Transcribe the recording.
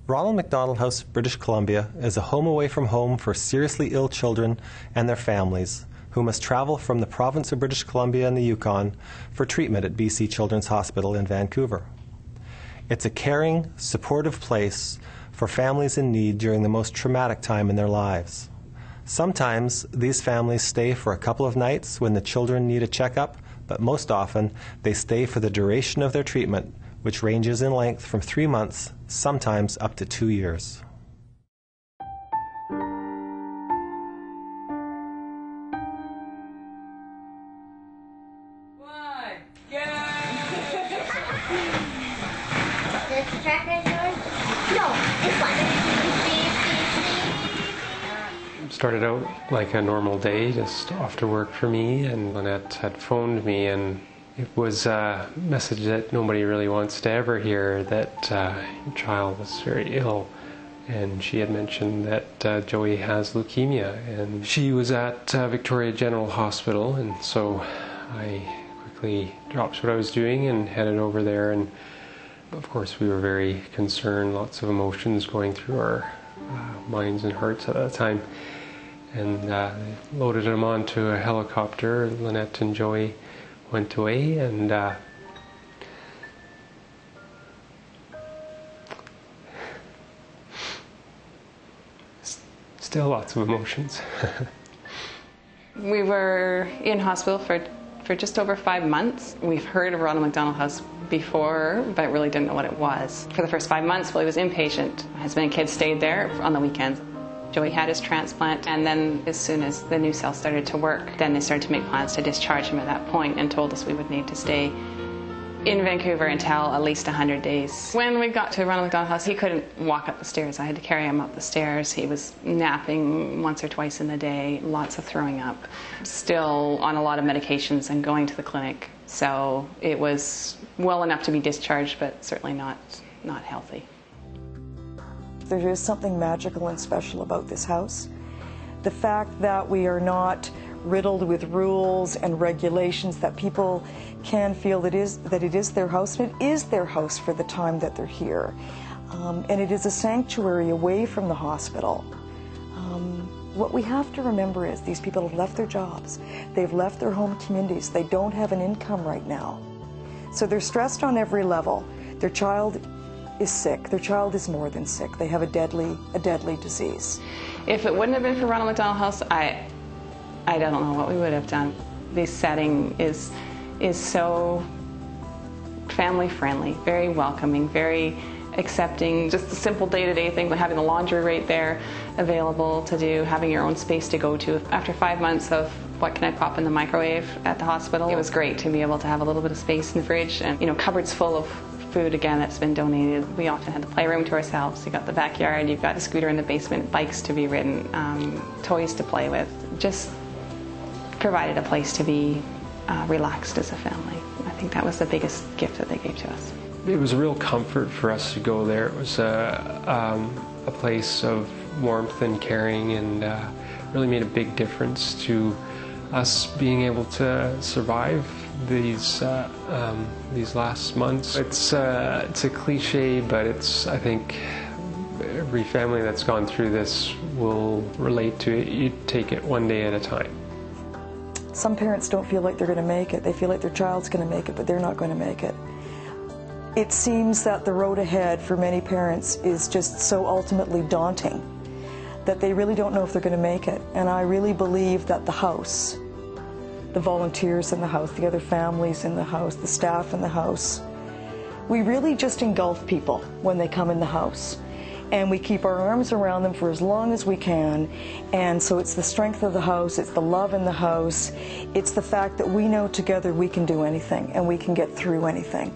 Ronald McDonald House, British Columbia, is a home away from home for seriously ill children and their families who must travel from the province of British Columbia and the Yukon for treatment at BC Children's Hospital in Vancouver. It's a caring, supportive place for families in need during the most traumatic time in their lives. Sometimes these families stay for a couple of nights when the children need a checkup, but most often they stay for the duration of their treatment, which ranges in length from 3 months, sometimes up to 2 years. This tracker is yours? No, this one. Started out like a normal day, just after work for me, and Lynette had phoned me, and it was a message that nobody really wants to ever hear, that your child was very ill. And she had mentioned that Joey has leukemia, and she was at Victoria General Hospital, and so I quickly dropped what I was doing and headed over there. And of course we were very concerned, lots of emotions going through our minds and hearts at that time. And they loaded him onto a helicopter. Lynette and Joey went away, and still lots of emotions. We were in hospital for just over 5 months. We've heard of Ronald McDonald House before, but really didn't know what it was. For the first 5 months while he was inpatient, my husband and kids stayed there on the weekends. Joey had his transplant, and then as soon as the new cells started to work, then they started to make plans to discharge him at that point and told us we would need to stay in Vancouver until at least 100 days. When we got to Ronald McDonald House, he couldn't walk up the stairs. I had to carry him up the stairs. He was napping once or twice in the day, lots of throwing up, still on a lot of medications and going to the clinic. So it was well enough to be discharged, but certainly not healthy. There is something magical and special about this house. The fact that we are not riddled with rules and regulations, that people can feel that it is their house, and it is their house for the time that they're here. And it is a sanctuary away from the hospital. What we have to remember is these people have left their jobs. They've left their home communities. They don't have an income right now. So they're stressed on every level. Their child is sick. Their child is more than sick. They have a deadly disease. If it wouldn't have been for Ronald McDonald House, I don't know what we would have done. This setting is so family friendly, very welcoming, very accepting. Just the simple day-to-day thing, like having the laundry right there available to do, having your own space to go to. After 5 months of what can I pop in the microwave at the hospital, it was great to be able to have a little bit of space in the fridge and, cupboards full of food again that's been donated. We often had the playroom to ourselves. You got the backyard, you've got a scooter in the basement, bikes to be ridden, toys to play with. Just provided a place to be relaxed as a family. I think that was the biggest gift that they gave to us. It was a real comfort for us to go there. It was a place of warmth and caring, and really made a big difference to us being able to survive these last months. It's a cliche, but I think every family that's gone through this will relate to it. You take it one day at a time. Some parents don't feel like they're going to make it. They feel like their child's going to make it, but they're not going to make it. It seems that the road ahead for many parents is just so ultimately daunting that they really don't know if they're going to make it. And I really believe that the house, the volunteers in the house, the other families in the house, the staff in the house, we really just engulf people when they come in the house. And we keep our arms around them for as long as we can. And so it's the strength of the house, it's the love in the house, it's the fact that we know together we can do anything and we can get through anything.